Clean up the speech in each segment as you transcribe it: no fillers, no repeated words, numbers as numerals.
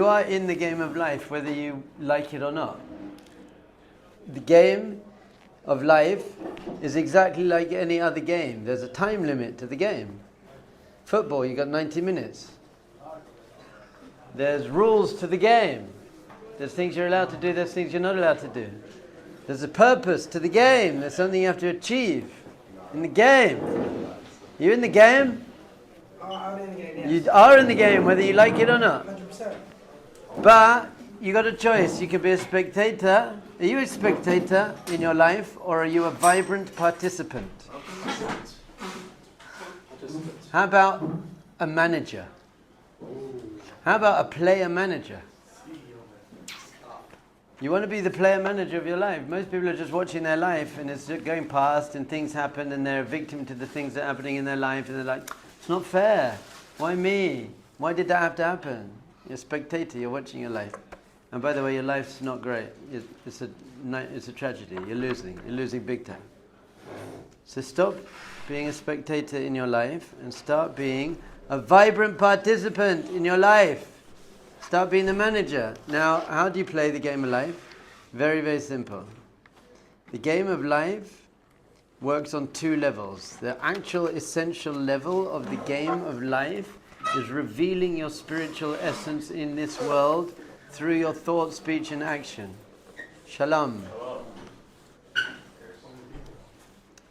You are in the game of life, whether you like it or not. The game of life is exactly like any other game. There's a time limit to the game. Football, you got 90 minutes. There's rules to the game. There's things you're allowed to do, there's things you're not allowed to do. There's a purpose to the game. There's something you have to achieve in the game. You in the game? I'm in the game, yes. You are in the game, whether you like it or not. 100%. But you got a choice. You can be a spectator. Are you a spectator in your life, or are you a vibrant participant? How about a manager? How about a player manager? You want to be the player manager of your life. Most people are just watching their life and it's just going past and things happen and they're a victim to the things that are happening in their life and they're like, it's not fair. Why me? Why did that have to happen? You're a spectator, you're watching your life. And by the way, your life's not great. It's a tragedy. You're losing big time. So stop being a spectator in your life and start being a vibrant participant in your life. Start being the manager. Now, how do you play the game of life? Very, very simple. The game of life works on two levels. The actual essential level of the game of life is revealing your spiritual essence in this world through your thought, speech, and action. Shalom.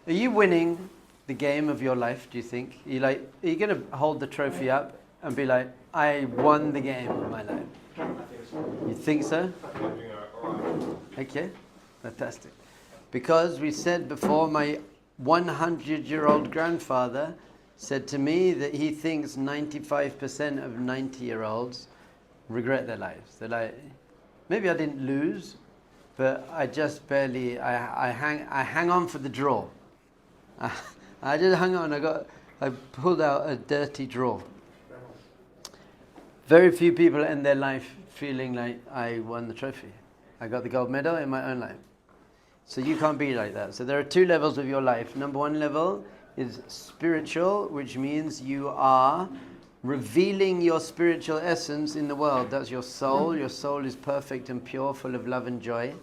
Are you winning the game of your life, do you think? Are you going to hold the trophy up and be like, I won the game of my life? You think so? Okay, fantastic. Because we said before, my 100-year-old grandfather said to me that he thinks 95% of 90-year-olds regret their lives. They're like, maybe I didn't lose, but I just barely, I hang on for the draw. I just hung on, I pulled out a dirty draw. Very few people end their life feeling like I won the trophy. I got the gold medal in my own life. So you can't be like that. So there are two levels of your life. Number one level is spiritual, which means you are revealing your spiritual essence in the world. That's your soul. Your soul is perfect and pure, full of love and joy.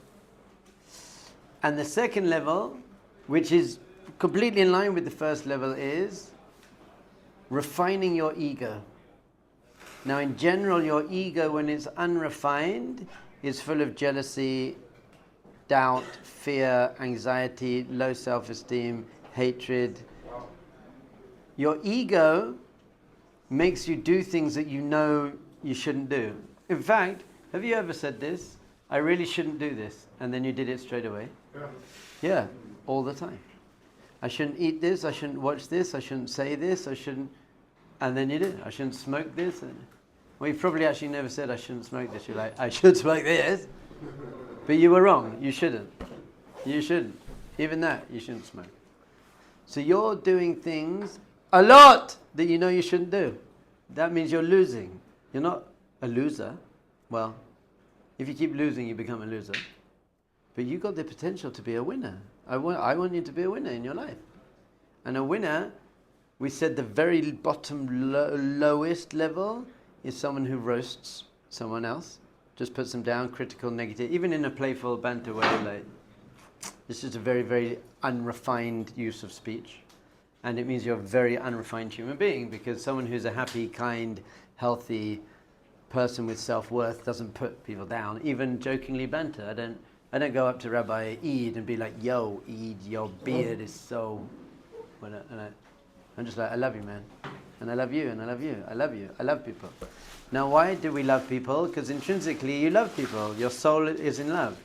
And the second level, which is completely in line with the first level, is refining your ego. Now, in general, your ego, when it's unrefined, is full of jealousy, doubt, fear, anxiety, low self-esteem, hatred. Your ego makes you do things that you know you shouldn't do. In fact, have you ever said this? I really shouldn't do this. And then you did it straight away? Yeah, all the time. I shouldn't eat this, I shouldn't watch this, I shouldn't say this, I shouldn't... And then you did. I shouldn't smoke this. Well, you probably actually never said I shouldn't smoke this. You're like, I should smoke this. But you were wrong. You shouldn't. You shouldn't. Even that, you shouldn't smoke. So you're doing things a lot that you know you shouldn't do. That means you're losing. You're not a loser. Well, if you keep losing, you become a loser. But you've got the potential to be a winner. I want you to be a winner in your life. And a winner, we said the very bottom lowest level is someone who roasts someone else. Just puts them down, critical, negative, even in a playful banter way. Like, this is a very, very unrefined use of speech. And it means you're a very unrefined human being, because someone who's a happy, kind, healthy person with self-worth doesn't put people down, even jokingly banter. I don't go up to Rabbi Eid and be like, yo, Eid, your beard is so... I'm just like, I love you, man. And I love you, and I love you. I love you. I love people. Now, why do we love people? Because intrinsically, you love people. Your soul is in love.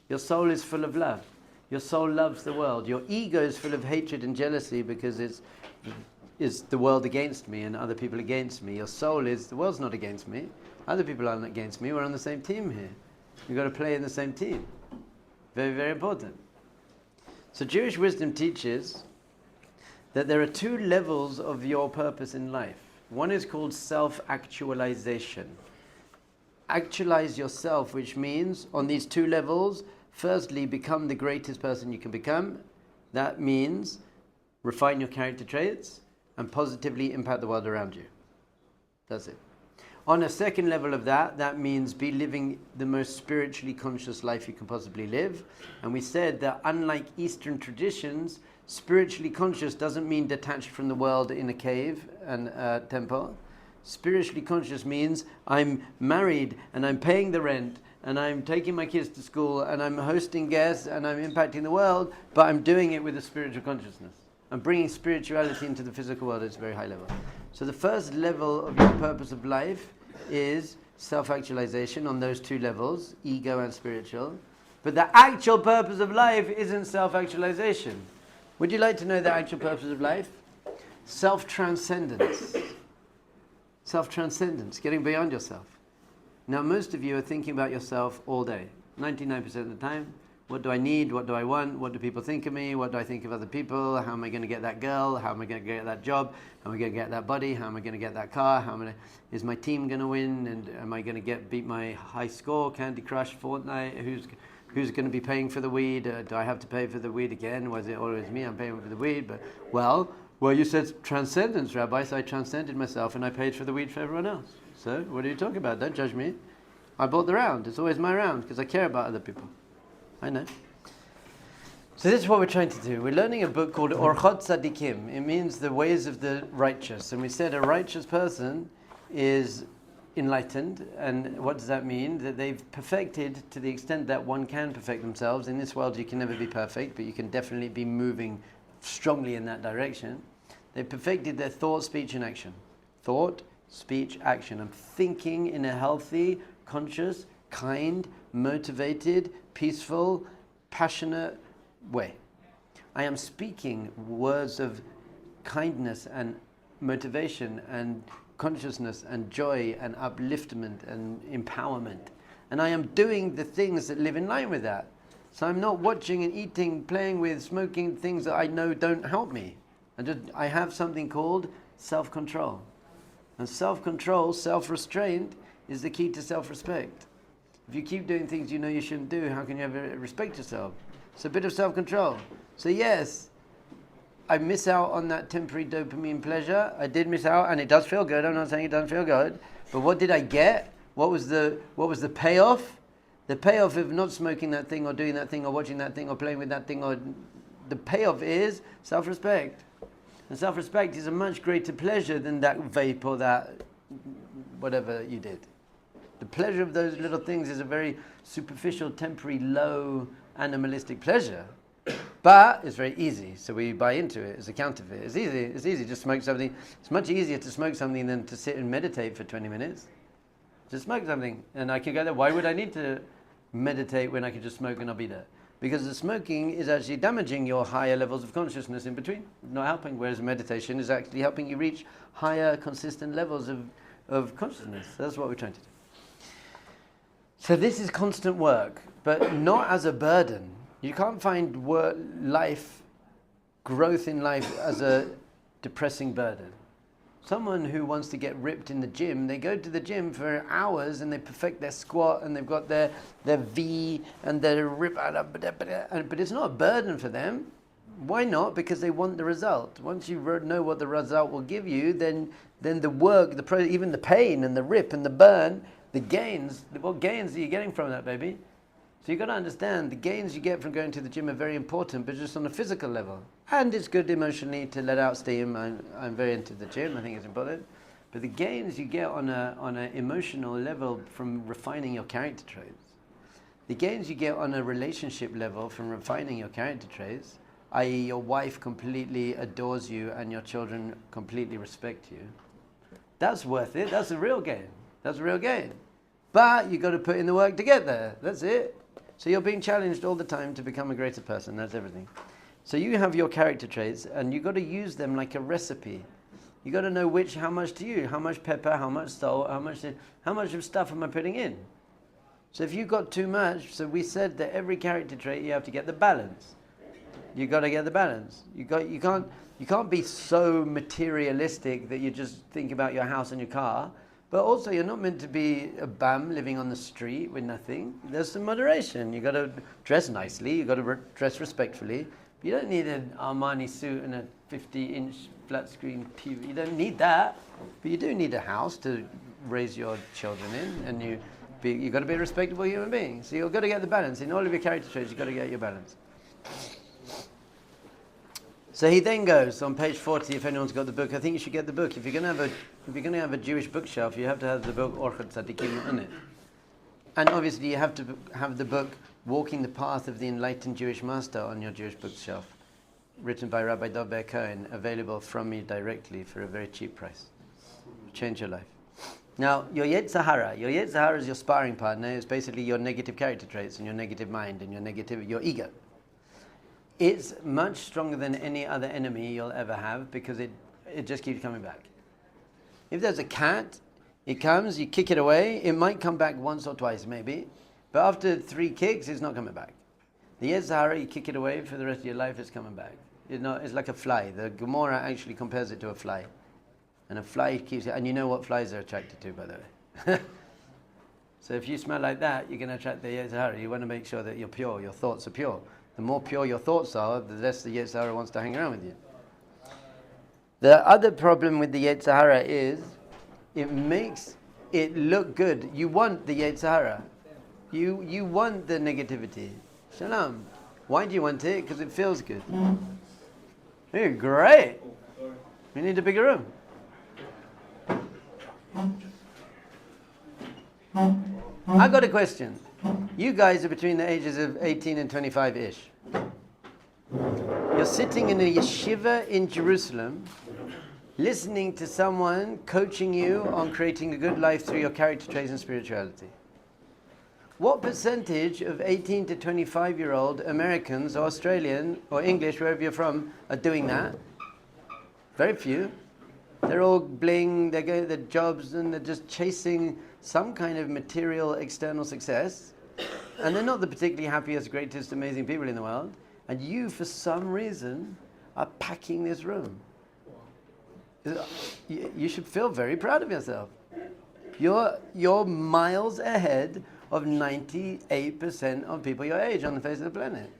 Your soul is full of love. Your soul loves the world. Your ego is full of hatred and jealousy because it's the world against me and other people against me. Your soul is, the world's not against me. Other people aren't against me. We're on the same team here. You've got to play in the same team. Very, very important. So Jewish wisdom teaches that there are two levels of your purpose in life. One is called self-actualization. Actualize yourself, which means on these two levels, firstly, become the greatest person you can become. That means refine your character traits and positively impact the world around you. That's it. On a second level of that, that means be living the most spiritually conscious life you can possibly live. And we said that unlike Eastern traditions, spiritually conscious doesn't mean detached from the world in a cave and a temple. Spiritually conscious means I'm married and I'm paying the rent and I'm taking my kids to school and I'm hosting guests and I'm impacting the world, but I'm doing it with a spiritual consciousness. I'm bringing spirituality into the physical world at a very high level. So the first level of your purpose of life is self-actualization on those two levels, ego and spiritual. But the actual purpose of life isn't self-actualization. Would you like to know the actual purpose of life? Self-transcendence. Self-transcendence, getting beyond yourself. Now most of you are thinking about yourself all day, 99% of the time. What do I need? What do I want? What do people think of me? What do I think of other people? How am I going to get that girl? How am I going to get that job? How am I going to get that buddy? How am I going to get that car? Is my team going to win? And am I going to beat my high score, Candy Crush, Fortnite? Who's going to be paying for the weed? Do I have to pay for the weed again? Was it always me? I'm paying for the weed. But well, you said transcendence, Rabbi, so I transcended myself and I paid for the weed for everyone else. So what are you talking about? Don't judge me. I bought the round. It's always my round because I care about other people. I know. So this is what we're trying to do. We're learning a book called Orchos Tzaddikim. It means the ways of the righteous. And we said a righteous person is enlightened. And what does that mean? That they've perfected to the extent that one can perfect themselves. In this world you can never be perfect, but you can definitely be moving strongly in that direction. They've perfected their thought, speech and action. Thought, speech, action. I'm thinking in a healthy, conscious, kind, motivated, peaceful, passionate way. I am speaking words of kindness and motivation and consciousness and joy and upliftment and empowerment. And I am doing the things that live in line with that. So I'm not watching and eating, playing with, smoking things that I know don't help me. I have something called self-control. And self-control, self-restraint is the key to self-respect. If you keep doing things you know you shouldn't do, how can you ever respect yourself? It's a bit of self-control. So yes, I miss out on that temporary dopamine pleasure. I did miss out, and it does feel good. I'm not saying it doesn't feel good. But what did I get? What was the payoff? The payoff of not smoking that thing or doing that thing or watching that thing or playing with that thing, or the payoff is self-respect. And self-respect is a much greater pleasure than that vape or that whatever you did. The pleasure of those little things is a very superficial, temporary, low, animalistic pleasure. But it's very easy, so we buy into it. It's a counterfeit. It's easy to smoke something. It's much easier to smoke something than to sit and meditate for 20 minutes. Just smoke something, and I can go there. Why would I need to meditate when I could just smoke and I'll be there? Because the smoking is actually damaging your higher levels of consciousness in between, not helping, whereas meditation is actually helping you reach higher, consistent levels of consciousness. That's what we're trying to do. So this is constant work, but not as a burden. You can't find growth in life as a depressing burden. Someone who wants to get ripped in the gym, they go to the gym for hours and they perfect their squat and they've got their V and their rip, but it's not a burden for them. Why not? Because they want the result. Once you know what the result will give you, then the work, even the pain and the rip and the burn, the gains, what gains are you getting from that, baby? So you've got to understand the gains you get from going to the gym are very important, but just on a physical level. And it's good emotionally to let out steam. I'm very into the gym. I think it's important. But the gains you get on an emotional level from refining your character traits, the gains you get on a relationship level from refining your character traits, i.e. your wife completely adores you and your children completely respect you, that's worth it. That's a real gain. That's a real gain. But you've got to put in the work to get there. That's it. So you're being challenged all the time to become a greater person. That's everything. So you have your character traits and you've got to use them like a recipe. You've got to know how much to you, how much pepper, how much salt, how much of stuff am I putting in? So if you've got too much, so we said that every character trait you have to get the balance. You've got to get the balance. You can't be so materialistic that you just think about your house and your car. But also, you're not meant to be a bum living on the street with nothing. There's some moderation. You've got to dress nicely. You've got to dress respectfully. But you don't need an Armani suit and a 50-inch flat-screen TV. You don't need that. But you do need a house to raise your children in, and you've got to be a respectable human being. So you've got to get the balance. In all of your character traits, you've got to get your balance. So he then goes on page 40. If anyone's got the book, I think you should get the book. If you're going to have a Jewish bookshelf, you have to have the book Orchos Tzaddikim on it. And obviously, you have to have the book Walking the Path of the Enlightened Jewish Master on your Jewish bookshelf, written by Rabbi Dov Ber Cohen, available from me directly for a very cheap price. Change your life. Now, your Yetzer Hara is your sparring partner. It's basically your negative character traits and your negative mind and your ego. It's much stronger than any other enemy you'll ever have because it just keeps coming back. If there's a cat, it comes, you kick it away, it might come back once or twice maybe, but after 3 kicks, it's not coming back. The Yetzer Hara, you kick it away, for the rest of your life it's coming back. It's like a fly. The Gemara actually compares it to a fly. And a fly keeps it, and you know what flies are attracted to, by the way. So if you smell like that, you're going to attract the Yetzer Hara. You want to make sure that you're pure, your thoughts are pure. The more pure your thoughts are, the less the Yetzer Hara wants to hang around with you. The other problem with the Yetzer Hara is it makes it look good. You want the Yetzer Hara. You want the negativity. Shalom. Why do you want it? Because it feels good. Hey, great. We need a bigger room. I got a question. You guys are between the ages of 18 and 25-ish. You're sitting in a yeshiva in Jerusalem, listening to someone coaching you on creating a good life through your character traits and spirituality. What percentage of 18 to 25-year-old Americans or Australian or English, wherever you're from, are doing that? Very few. They're all bling, they're going to their jobs and they're just chasing some kind of material external success. And they're not the particularly happiest, greatest, amazing people in the world. And you, for some reason, are packing this room. You should feel very proud of yourself. You're miles ahead of 98% of people your age on the face of the planet.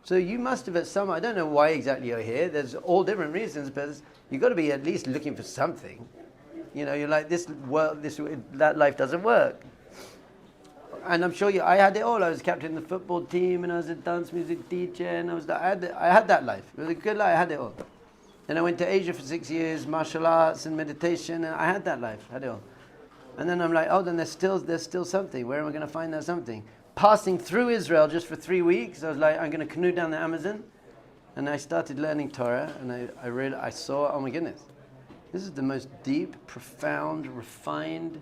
So you must have I don't know why exactly you're here. There's all different reasons, but you've got to be at least looking for something. You know, you're like, that life doesn't work. And I'm sure I had it all. I was captain of the football team, and I was a dance music teacher, and I had that life. It was a good life. I had it all. Then I went to Asia for 6 years, martial arts and meditation, and I had that life. I had it all. And then I'm like, then there's still something. Where am I going to find that something? Passing through Israel just for 3 weeks, I was like, I'm going to canoe down the Amazon, and I started learning Torah, and I saw, oh my goodness, this is the most deep, profound, refined,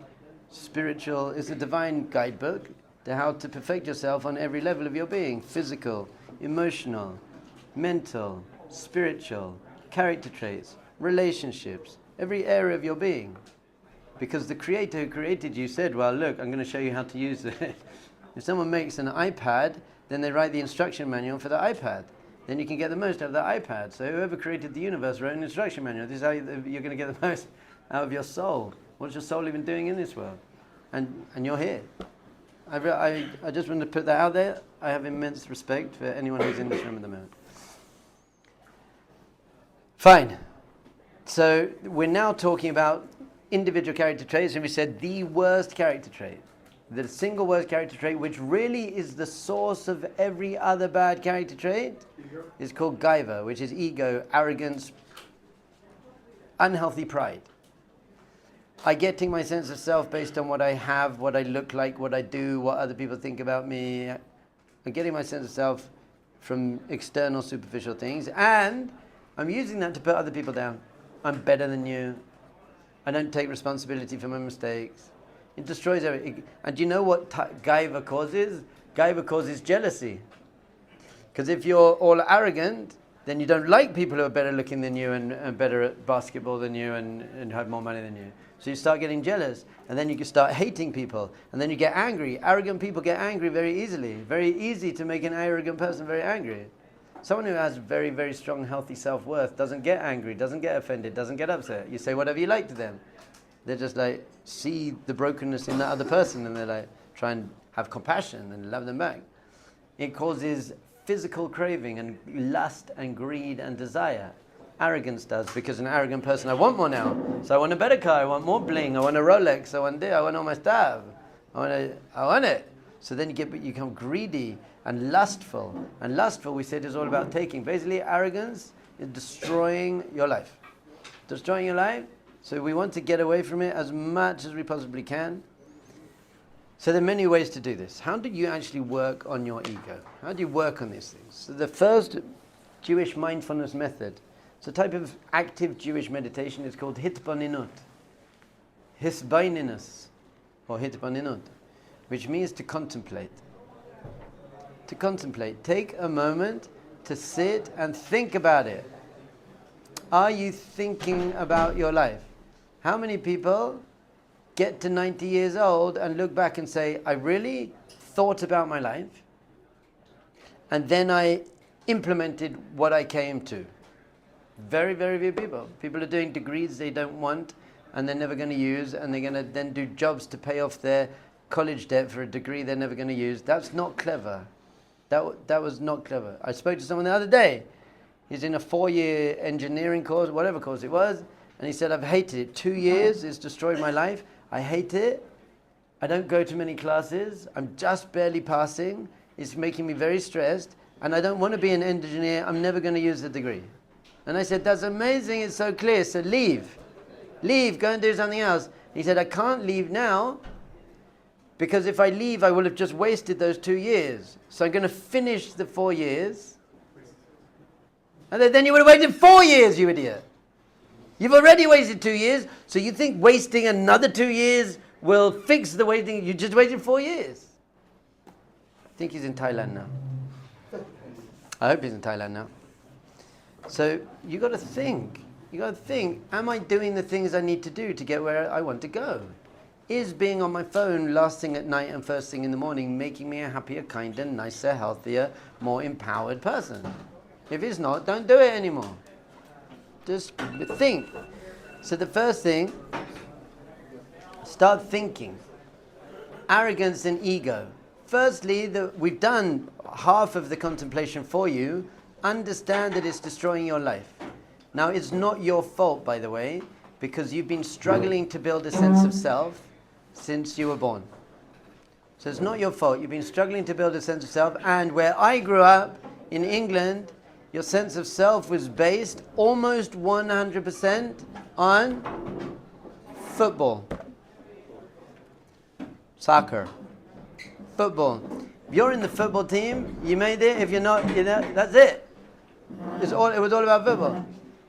spiritual. It's a divine guidebook to how to perfect yourself on every level of your being: physical, emotional, mental, spiritual, character traits, relationships, every area of your being. Because the Creator who created you said, well, look, I'm going to show you how to use it. If someone makes an iPad, then they write the instruction manual for the iPad. Then you can get the most out of the iPad. So whoever created the universe wrote an instruction manual. This is how you're going to get the most out of your soul. What's your soul even doing in this world? And you're here. I just want to put that out there. I have immense respect for anyone who's in this room at the moment. Fine. So we're now talking about individual character traits, and we said the worst character trait, the single worst character trait, which really is the source of every other bad character trait, is called gaiva, which is ego, arrogance, unhealthy pride. I getting my sense of self based on what I have, what I look like, what I do, what other people think about me. I'm getting my sense of self from external, superficial things, and I'm using that to put other people down. I'm better than you. I don't take responsibility for my mistakes. It destroys everything. And do you know what gaiva causes? Gaiva causes jealousy. Because if you're all arrogant, then you don't like people who are better looking than you and better at basketball than you and have more money than you. So you start getting jealous, and then you can start hating people, and then you get angry. Arrogant people get angry very easily. Very easy to make an arrogant person very angry. Someone who has very, very strong, healthy self-worth doesn't get angry, doesn't get offended, doesn't get upset. You say whatever you like to them. They're just like, see the brokenness in that other person, and they're like, try and have compassion and love them back. It causes physical craving and lust and greed and desire. Arrogance does, because an arrogant person, I want more now. So I want a better car, I want more bling, I want a Rolex, I want this, I want all my stuff. I want it. So then you become greedy and lustful. And lustful, we said, is all about taking. Basically, arrogance is destroying your life. Destroying your life. So we want to get away from it as much as we possibly can. So there are many ways to do this. How do you actually work on your ego? How do you work on these things? So the first Jewish mindfulness method, it's a type of active Jewish meditation. It's called hitboninut, hisbaininus, or hitboninut, which means to contemplate. To contemplate. Take a moment to sit and think about it. Are you thinking about your life? How many people get to 90 years old and look back and say, I really thought about my life, and then I implemented what I came to? Very, very few people. People are doing degrees they don't want and they're never going to use, and they're going to then do jobs to pay off their college debt for a degree they're never going to use. That's not clever. That was not clever. I spoke to someone the other day. He's in a 4-year engineering course, whatever course it was, and he said, I've hated it. 2 years, it's destroyed my life. I hate it. I don't go to many classes. I'm just barely passing. It's making me very stressed. And I don't want to be an engineer. I'm never going to use the degree. And I said, that's amazing. It's so clear. So leave. Leave. Go and do something else. He said, I can't leave now, because if I leave, I will have just wasted those 2 years. So I'm going to finish the 4 years. And then you would have waited 4 years, you idiot. You've already wasted 2 years, so you think wasting another 2 years will fix the waiting? You just waited 4 years. I think he's in Thailand now. I hope he's in Thailand now. So you got to think. You got to think, am I doing the things I need to do to get where I want to go? Is being on my phone last thing at night and first thing in the morning making me a happier, kinder, nicer, healthier, more empowered person? If it's not, don't do it anymore. Just think. So the first thing, start thinking. Arrogance and ego. Firstly, we've done half of the contemplation for you. Understand that it's destroying your life. Now, it's not your fault, by the way, because you've been struggling to build a sense of self since you were born. So it's not your fault. You've been struggling to build a sense of self. And where I grew up, in England, your sense of self was based almost 100% on football, soccer, football. If you're in the football team, you made it. If you're not, that's it. It was all about football.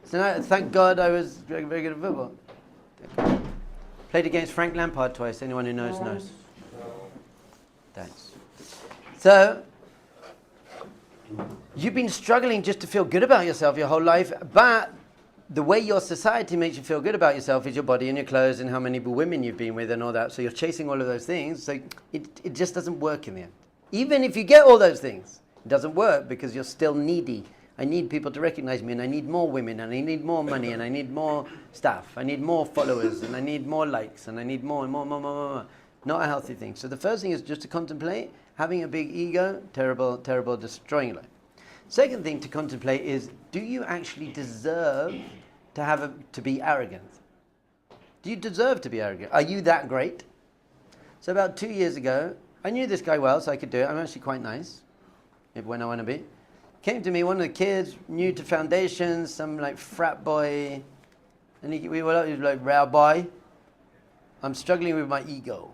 So now, thank God I was very, very good at football. Played against Frank Lampard twice. Anyone who knows, knows. Thanks. So, you've been struggling just to feel good about yourself your whole life, but the way your society makes you feel good about yourself is your body and your clothes and how many women you've been with and all that. So you're chasing all of those things. So it just doesn't work in the end. Even if you get all those things, it doesn't work because you're still needy. I need people to recognize me, and I need more women, and I need more money, and I need more stuff. I need more followers, and I need more likes, and I need more and more. Not a healthy thing. So the first thing is just to contemplate. Having a big ego, terrible, terrible, destroying life. Second thing to contemplate is, do you actually deserve to be arrogant? Do you deserve to be arrogant? Are you that great? So about 2 years ago, I knew this guy well, so I could do it. I'm actually quite nice, when I want to be. Came to me, one of the kids, new to foundations, some like frat boy, and he was like, Rabbi, I'm struggling with my ego.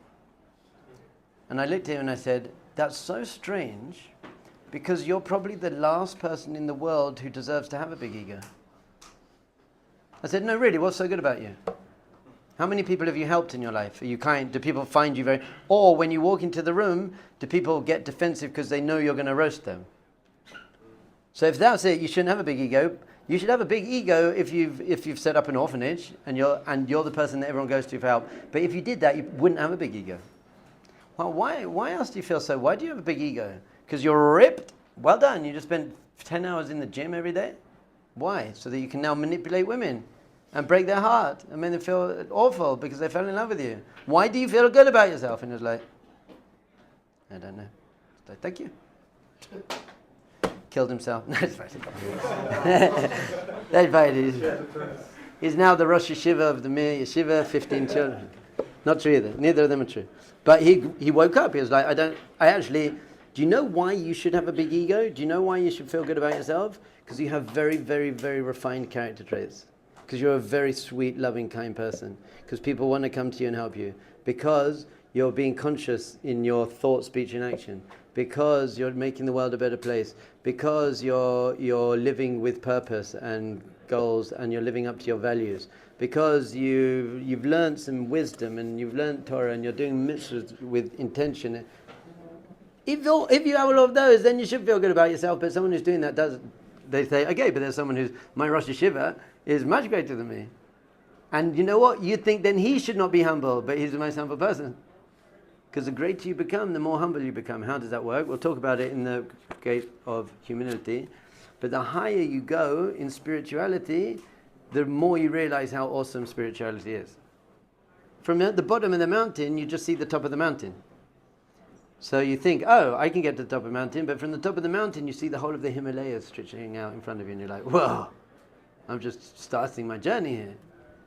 And I looked at him and I said, that's so strange, because you're probably the last person in the world who deserves to have a big ego. I said, no, really, what's so good about you? How many people have you helped in your life? Are you kind? Do people find you very... Or when you walk into the room, do people get defensive because they know you're going to roast them? So if that's it, you shouldn't have a big ego. You should have a big ego if you've set up an orphanage and you're the person that everyone goes to for help. But if you did that, you wouldn't have a big ego. Well, why else do you feel so? Why do you have a big ego? Because you're ripped? Well done. You just spent 10 hours in the gym every day? Why? So that you can now manipulate women and break their heart and make them feel awful because they fell in love with you. Why do you feel good about yourself? And it's like, I don't know. It's like, thank you. killed himself. No, it's fine. That's fine. He's now the Rosh Yeshiva of the Mir Yeshiva, 15 children. Not true either. Neither of them are true. But he woke up. He was like, do you know why you should have a big ego? Do you know why you should feel good about yourself? Because you have very, very, very refined character traits. Because you're a very sweet, loving, kind person. Because people want to come to you and help you. Because you're being conscious in your thought, speech, and action. Because you're making the world a better place. Because you're living with purpose and goals, and you're living up to your values. Because you've learned some wisdom, and you've learned Torah, and you're doing mitzvahs with intention. If you have all of those, then you should feel good about yourself. But someone who's doing that they say, okay, but there's someone who's, my Rosh Yeshiva is much greater than me. And you know what? You think then he should not be humble, but he's the most humble person. Because the greater you become, the more humble you become. How does that work? We'll talk about it in the gate of humility. But the higher you go in spirituality, the more you realize how awesome spirituality is. From the bottom of the mountain, you just see the top of the mountain. So you think, oh, I can get to the top of the mountain, but from the top of the mountain, you see the whole of the Himalayas stretching out in front of you, and you're like, whoa, I'm just starting my journey here.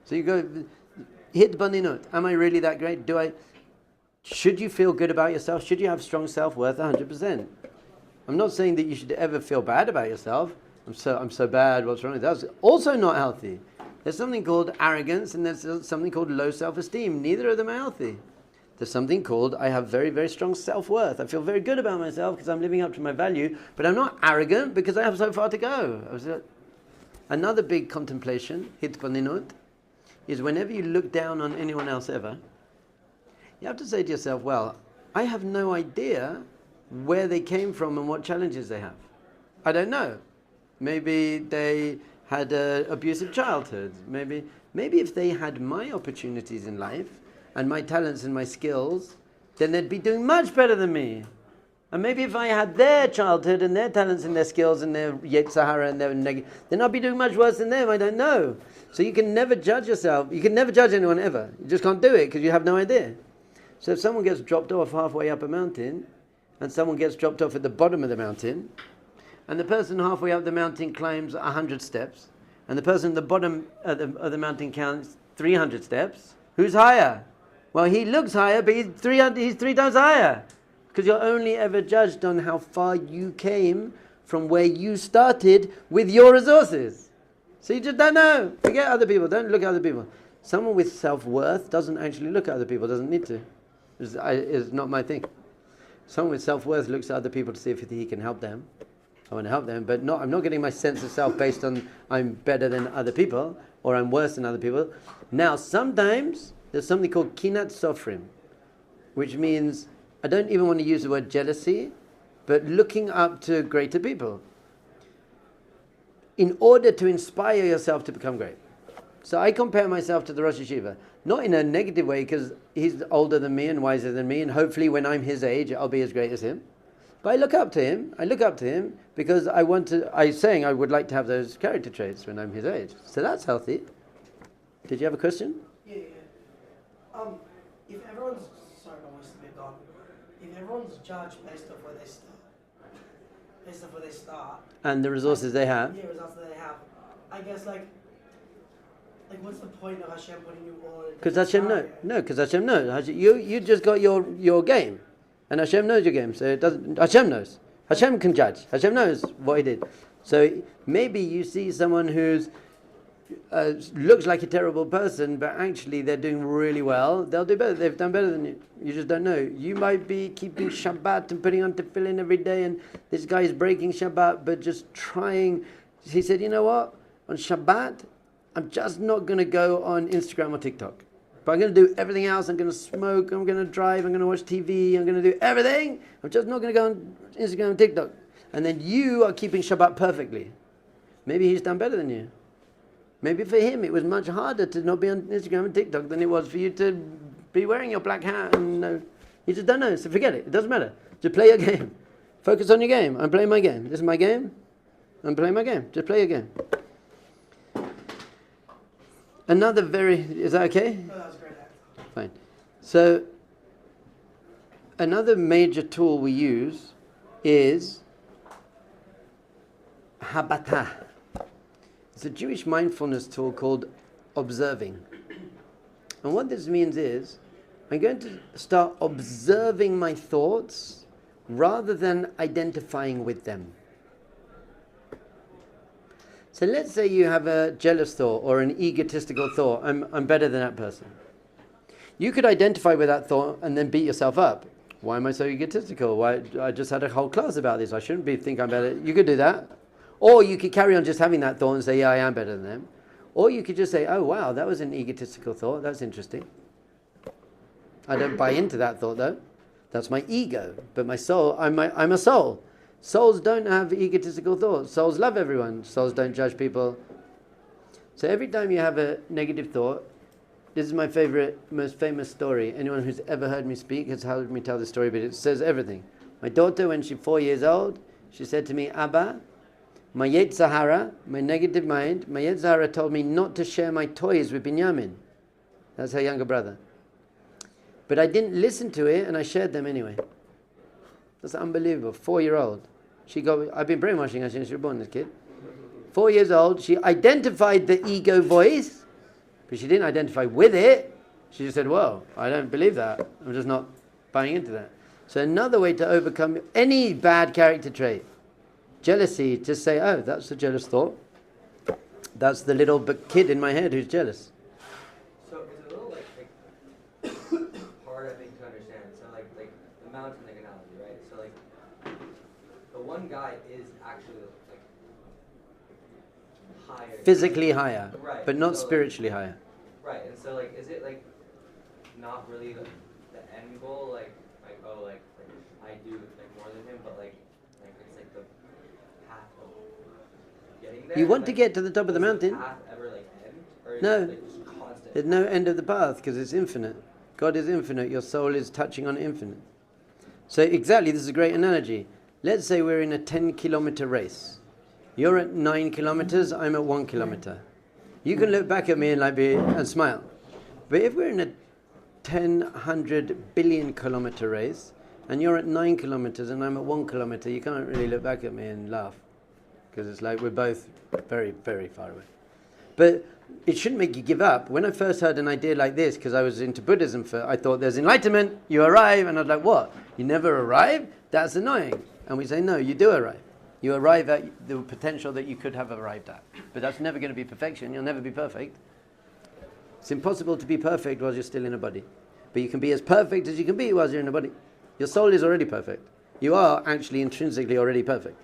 So you go, hit baninut. Am I really that great? Should you feel good about yourself? Should you have strong self-worth? 100%. I'm not saying that you should ever feel bad about yourself. I'm so bad, what's wrong with that? That's also not healthy. There's something called arrogance, and there's something called low self-esteem. Neither of them are healthy. There's something called, I have very, very strong self-worth. I feel very good about myself because I'm living up to my value, but I'm not arrogant because I have so far to go. Another big contemplation, hitpaninut, is whenever you look down on anyone else ever, you have to say to yourself, well, I have no idea where they came from and what challenges they have. I don't know. Maybe they had an abusive childhood. Maybe if they had my opportunities in life, and my talents and my skills, then they'd be doing much better than me. And maybe if I had their childhood and their talents and their skills and their Yetzirah and their then I'd be doing much worse than them. I don't know. So you can never judge yourself. You can never judge anyone ever. You just can't do it because you have no idea. So if someone gets dropped off halfway up a mountain, and someone gets dropped off at the bottom of the mountain, and the person halfway up the mountain climbs 100 steps, and the person at the bottom of the mountain counts 300 steps, who's higher? Well, he looks higher, but he's 3 times higher. Because you're only ever judged on how far you came from where you started with your resources. So you just don't know. Forget other people. Don't look at other people. Someone with self-worth doesn't actually look at other people. Doesn't need to. It's not my thing. Someone with self-worth looks at other people to see if he can help them. I want to help them, but I'm not getting my sense of self based on I'm better than other people or I'm worse than other people. Now, sometimes there's something called kinat sofrim, which means I don't even want to use the word jealousy, but looking up to greater people in order to inspire yourself to become great. So I compare myself to the Rosh Yeshiva, not in a negative way because he's older than me and wiser than me, and hopefully when I'm his age, I'll be as great as him. But I look up to him because I would like to have those character traits when I'm his age. So that's healthy. Did you have a question? Yeah. If everyone's if everyone's judged based off where they start, and the resources they have. Yeah, results that they have. I guess like what's the point of Hashem putting you all in? Because Hashem knows. You just got your game, and Hashem knows your game. So it doesn't. Hashem knows. Hashem can judge. Hashem knows what he did. So maybe you see someone who's looks like a terrible person, but actually they're doing really well. They'll do better. They've done better than you. You just don't know. You might be keeping Shabbat and putting on tefillin every day, and this guy is breaking Shabbat, but just trying. He said, you know what? On Shabbat, I'm just not going to go on Instagram or TikTok. But I'm going to do everything else. I'm going to smoke. I'm going to drive. I'm going to watch TV. I'm going to do everything. I'm just not going to go on Instagram and TikTok. And then you are keeping Shabbat perfectly. Maybe he's done better than you. Maybe for him it was much harder to not be on Instagram and TikTok than it was for you to be wearing your black hat. And you just don't know. So forget it. It doesn't matter. Just play your game. Focus on your game. I'm playing my game. This is my game. I'm playing my game. Just play your game. Is that okay? No, that was great. Fine. So, another major tool we use is habata. It's a Jewish mindfulness tool called observing. And what this means is, I'm going to start observing my thoughts rather than identifying with them. So let's say you have a jealous thought or an egotistical thought. I'm better than that person. You could identify with that thought and then beat yourself up. Why am I so egotistical? Why I just had a whole class about this. I shouldn't think I'm better. You could do that. Or you could carry on just having that thought and say, yeah, I am better than them. Or you could just say, oh wow, that was an egotistical thought. That's interesting. I don't buy into that thought though. That's my ego. But my soul, I'm a soul. Souls don't have egotistical thoughts. Souls love everyone. Souls don't judge people. So every time you have a negative thought, this is my most famous story. Anyone who's ever heard me speak has heard me tell this story, but it says everything. My daughter, when she's 4 years old, she said to me, Abba, my Yetzer Hara, my negative mind, my Yetzer Hara told me not to share my toys with Binyamin. That's her younger brother. But I didn't listen to it, and I shared them anyway. That's unbelievable. 4-year-old. I've been brainwashing her since she was born, this kid. 4 years old, she identified the ego voice, but she didn't identify with it. She just said, whoa, I don't believe that. I'm just not buying into that. So another way to overcome any bad character trait, jealousy, just say, oh, that's a jealous thought. That's the little kid in my head who's jealous. So it's a little hard, I think, to understand. So like the mountain analogy, right? So like the one guy is actually like higher. Physically higher, right, but not so, spiritually higher. Right, and so like, is it like not really the end goal? Like oh, like I do like more than him, but like it's like the path of getting there. You want to get to the top of the mountain? Does the path ever like end? Or is No. it like just constant? There's no end of the path because it's infinite. God is infinite. Your soul is touching on infinite. So exactly, this is a great analogy. Let's say we're in a 10-kilometer race. You're at 9 kilometers, I'm at 1 kilometer. You can look back at me and smile. But if we're in a 100 billion kilometer race, and you're at 9 kilometers and I'm at 1 kilometer, you can't really look back at me and laugh. Because it's like we're both very, very far away. But it shouldn't make you give up. When I first heard an idea like this, because I was into Buddhism, I thought there's enlightenment, you arrive, and I was like, what? You never arrive? That's annoying. And we say, no, you do arrive. You arrive at the potential that you could have arrived at. But that's never going to be perfection. You'll never be perfect. It's impossible to be perfect while you're still in a body. But you can be as perfect as you can be while you're in a body. Your soul is already perfect. You are actually intrinsically already perfect.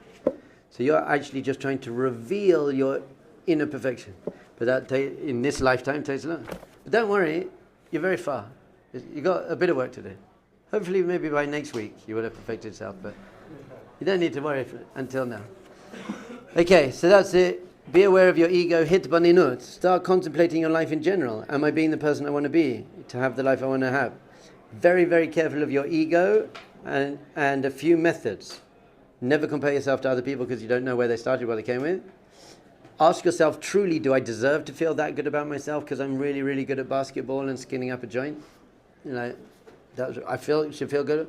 So you're actually just trying to reveal your inner perfection. But that in this lifetime takes long. But don't worry, you're very far. You've got a bit of work to do. Hopefully maybe by next week you will have perfected yourself, but you don't need to worry until now. Okay, so that's it. Be aware of your ego, hit baninut. Start contemplating your life in general. Am I being the person I want to be, to have the life I want to have? Very, very careful of your ego and a few methods. Never compare yourself to other people because you don't know where they started, what they came with. Ask yourself, truly, do I deserve to feel that good about myself because I'm really, really good at basketball and skinning up a joint? You know, I should feel good.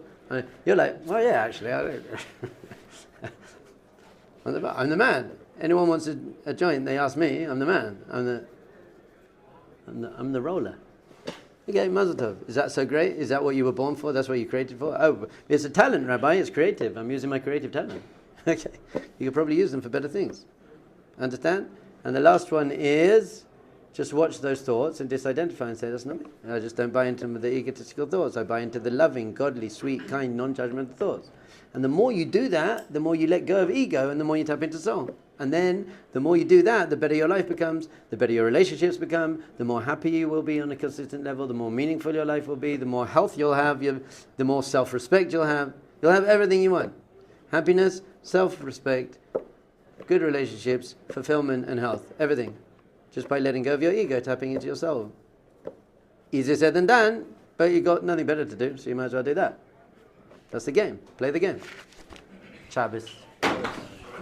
You're like, well, yeah, actually, I don't. I'm the man. Anyone wants a joint, they ask me. I'm the man. I'm the roller. Okay, Mazel Tov. Is that so great? Is that what you were born for? That's what you created for? Oh, it's a talent, Rabbi. It's creative. I'm using my creative talent. Okay, you could probably use them for better things. Understand? And the last one is just watch those thoughts and disidentify and say, that's not me. I just don't buy into the egotistical thoughts. I buy into the loving, godly, sweet, kind, non-judgmental thoughts. And the more you do that, the more you let go of ego and the more you tap into soul. And then the more you do that, the better your life becomes, the better your relationships become, the more happy you will be on a consistent level, the more meaningful your life will be, the more health you'll have, the more self-respect you'll have. You'll have everything you want. Happiness, self-respect, good relationships, fulfillment and health. Everything. Just by letting go of your ego, tapping into your soul. Easier said than done, but you've got nothing better to do, so you might as well do that. That's the game. Play the game. Shabbos.